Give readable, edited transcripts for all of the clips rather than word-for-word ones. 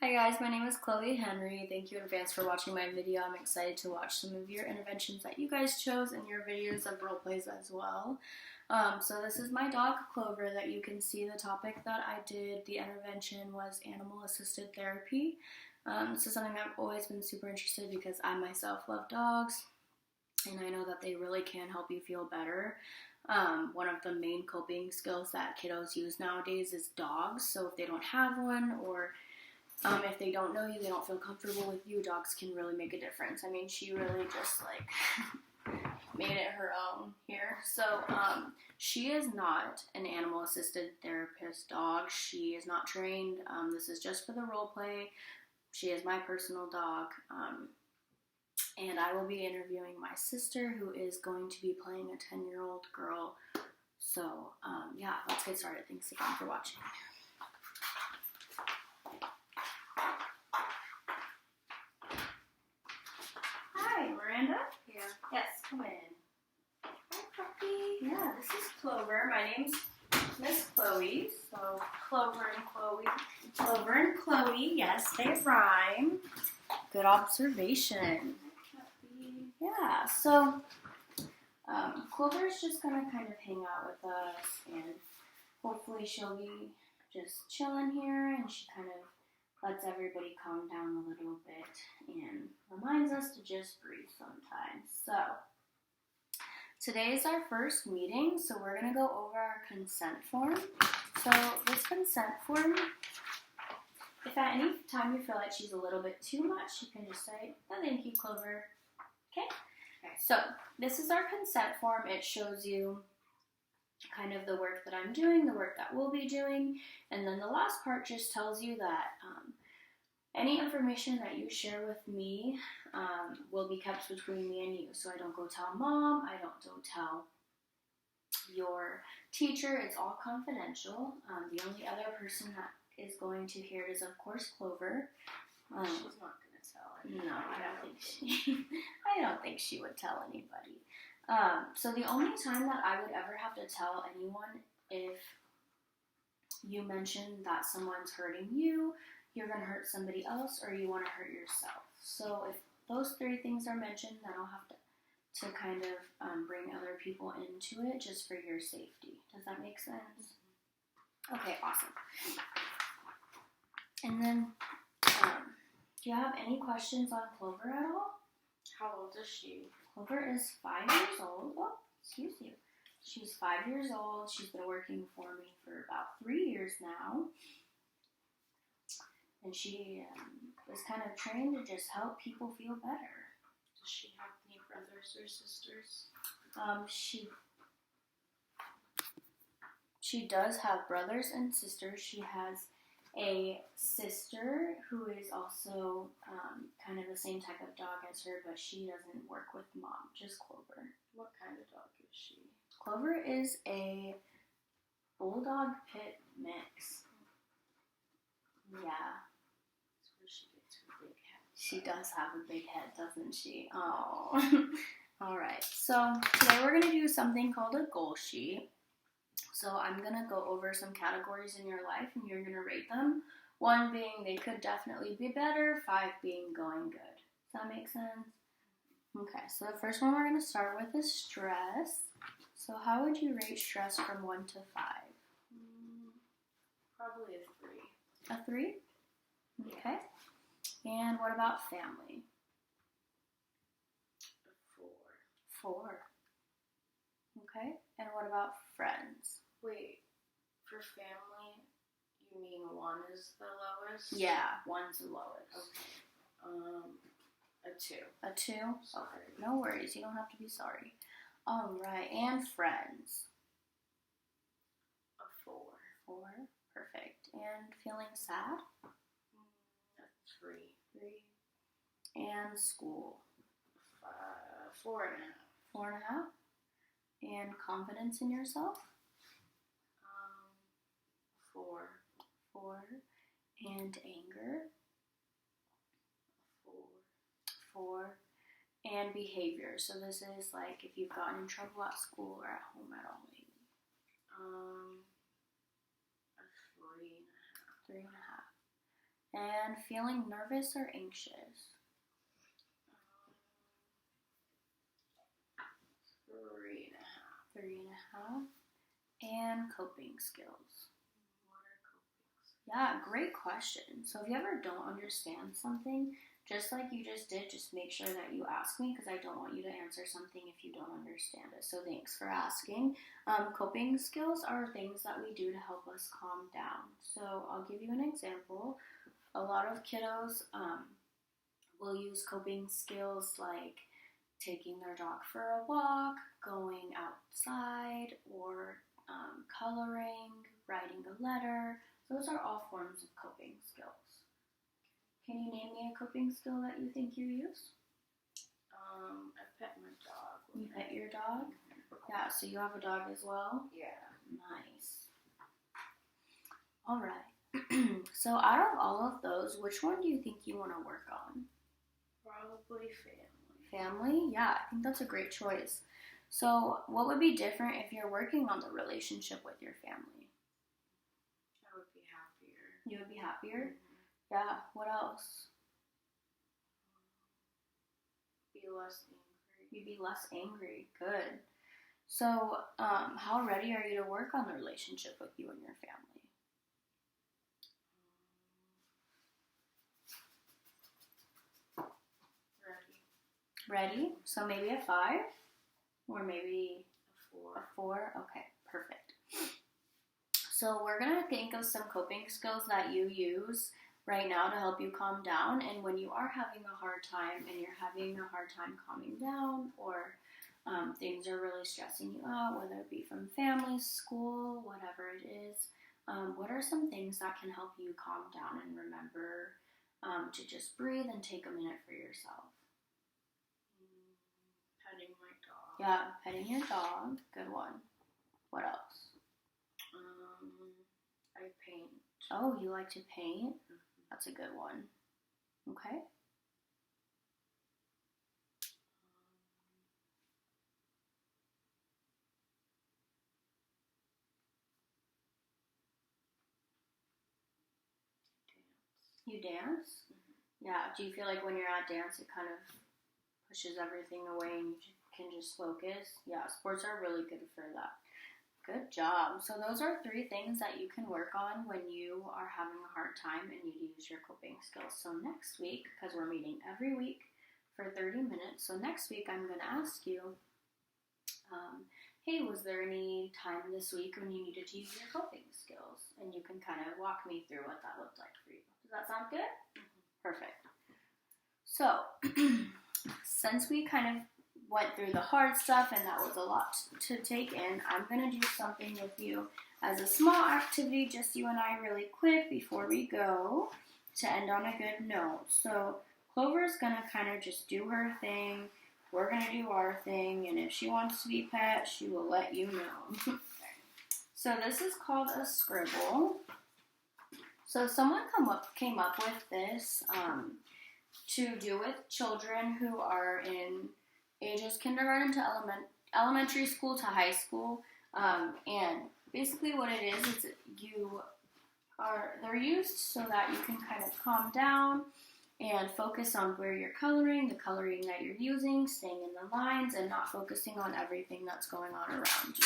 Hi guys, my name is Chloe Henry. Thank you in advance for watching my video. I'm excited to watch some of your interventions that you guys chose and your videos of role plays as well. So this is my dog Clover that you can see. The topic that I did, the intervention, was animal-assisted therapy. This is something I've always been super interested in because I myself love dogs and I know that they really can help you feel better. One of the main coping skills that kiddos use nowadays is dogs. So if they don't have one, or if they don't know you, they don't feel comfortable with you, dogs can really make a difference. I mean, she really just made it her own here. So she is not an animal-assisted therapist dog. She is not trained. This is just for the role play. She is my personal dog. And I will be interviewing my sister, who is going to be playing a 10-year-old girl. So, yeah, let's get started. Thanks again for watching. Hi, Miranda? Yeah. Yes, come in. Hi, puppy. Yeah, this is Clover. My name's Miss Chloe. So, Clover and Chloe. Clover and Chloe, yes, they rhyme. Good observation. Yeah, so Clover is just going to kind of hang out with us, and hopefully she'll be just chilling here, and she kind of lets everybody calm down a little bit and reminds us to just breathe sometimes. So today is our first meeting, so we're going to go over our consent form. So this consent form, if at any time you feel like she's a little bit too much, you can just say, "Oh, thank you, Clover." Okay? So this is our consent form. It shows you kind of the work that I'm doing, the work that we'll be doing, and then the last part just tells you that any information that you share with me will be kept between me and you. So I don't go tell mom, I don't go tell your teacher. It's all confidential. The only other person that is going to hear it is, of course, Clover. She's not going to tell anybody. No, I don't think she would tell anybody. So the only time that I would ever have to tell anyone if you mention that someone's hurting you, you're going to hurt somebody else, or you want to hurt yourself. So if those three things are mentioned, then I'll have to kind of bring other people into it just for your safety. Does that make sense? Okay, awesome. And then, do you have any questions on Clover at all? How old is she? Clover is 5 years old. Oh, excuse you. She's 5 years old. She's been working for me for about 3 years now. And she was kind of trained to just help people feel better. Does she have any brothers or sisters? She does have brothers and sisters. She has a sister who is also kind of the same type of dog as her, but she doesn't work with mom, just Clover. What kind of dog is she? Clover is a bulldog pit mix. Yeah. That's where she gets her big head. She does have a big head, doesn't she? Oh. Alright, so today we're going to do something called a goal sheet. So I'm going to go over some categories in your life, and you're going to rate them. 1 being they could definitely be better, 5 being going good. Does that make sense? Okay, so the first one we're going to start with is stress. So how would you rate stress from 1 to 5? Probably a 3. A 3? Okay. And what about family? A 4. 4. Okay. And what about friends? Wait, for family, you mean 1 is the lowest? Yeah, 1's the lowest. Okay. A 2. A 2? Sorry. Okay, no worries. You don't have to be sorry. Alright, and friends? A 4. 4? Perfect. And feeling sad? A 3. 3. And school? 4.5. 4.5. And confidence in yourself? 4. 4. And anger? 4. 4. And behavior. So this is like if you've gotten in trouble at school or at home at all, maybe. A 3.5. 3.5. And feeling nervous or anxious? 3.5. 3.5. And coping skills? What are coping skills? Yeah, great question. So if you ever don't understand something, just like you just did, just make sure that you ask me because I don't want you to answer something if you don't understand it. So thanks for asking. Coping skills are things that we do to help us calm down. So I'll give you an example. A lot of kiddos will use coping skills like taking their dog for a walk, going outside, or coloring, writing a letter. Those are all forms of coping skills. Can you name me a coping skill that you think you use? I pet my dog. You pet your dog? Yeah, so you have a dog as well? Yeah. Nice. All right. So out of all of those, which one do you think you want to work on? Probably family. Family? Yeah, I think that's a great choice. So what would be different if you're working on the relationship with your family? I would be happier. You would be happier? Mm-hmm. Yeah, what else? Be less angry. You'd be less angry. Good. So, how ready are you to work on the relationship with you and your family? Ready? So maybe a 5? Or maybe A 4. a 4? Okay, perfect. So we're going to think of some coping skills that you use right now to help you calm down. And when you are having a hard time and you're having a hard time calming down, or things are really stressing you out, whether it be from family, school, whatever it is, what are some things that can help you calm down and remember to just breathe and take a minute for yourself? Petting my dog. Yeah, petting your dog. Good one. What else? I paint. Oh, you like to paint? That's a good one. Okay. Dance. You dance? Mm-hmm. Yeah. Do you feel like when you're at dance, it kind of pushes everything away and you can just focus? Yeah, sports are really good for that. Good job. So those are 3 things that you can work on when you are having a hard time and you use your coping skills. So next week, because we're meeting every week for 30 minutes, so next week I'm going to ask you, hey, was there any time this week when you needed to use your coping skills? And you can kind of walk me through what that looked like for you. Does that sound good? Mm-hmm. Perfect. So, since we kind of went through the hard stuff and that was a lot to take in, I'm going to do something with you as a small activity, just you and I really quick before we go, to end on a good note. So Clover's going to kind of just do her thing, we're going to do our thing, and if she wants to be pet, she will let you know. So this is called a scribble. So someone came up with this to do with children who are in ages kindergarten to elementary school to high school, and basically what it is they're used so that you can kind of calm down and focus on where you're coloring, the coloring that you're using, staying in the lines, and not focusing on everything that's going on around you.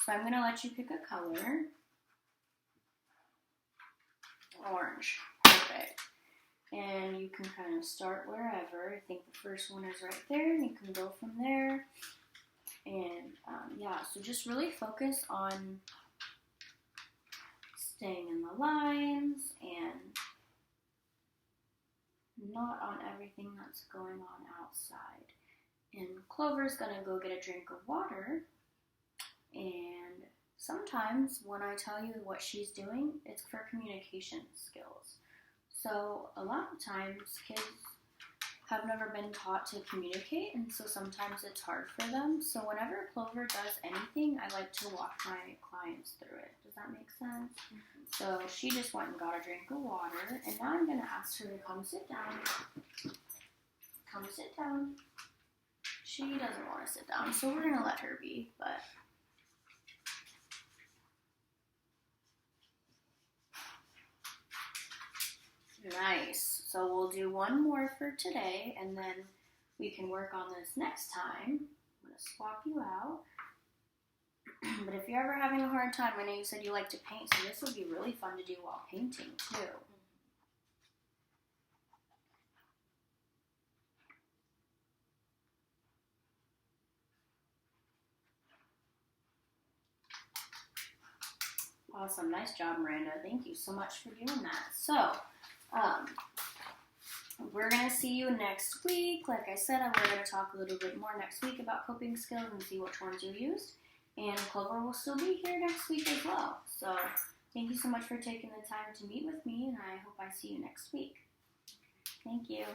So I'm going to let you pick a color. Orange. Perfect. And you can kind of start wherever. I think the first one is right there, and you can go from there. And yeah, so just really focus on staying in the lines and not on everything that's going on outside. And Clover's gonna go get a drink of water. And sometimes when I tell you what she's doing, it's for communication skills. So a lot of times kids have never been taught to communicate, and so sometimes it's hard for them. So whenever Clover does anything, I like to walk my clients through it. Does that make sense? Mm-hmm. So she just went and got a drink of water, and now I'm going to ask her to come sit down. Come sit down. She doesn't want to sit down, so we're going to let her be, but... Nice. So we'll do one more for today, and then we can work on this next time. I'm going to swap you out. But if you're ever having a hard time, I know you said you like to paint, so this would be really fun to do while painting, too. Awesome. Nice job, Miranda. Thank you so much for doing that. So, we're going to see you next week. Like I said, we're going to talk a little bit more next week about coping skills and see which ones you used. And Clover will still be here next week as well. So, thank you so much for taking the time to meet with me, and I hope I see you next week. Thank you.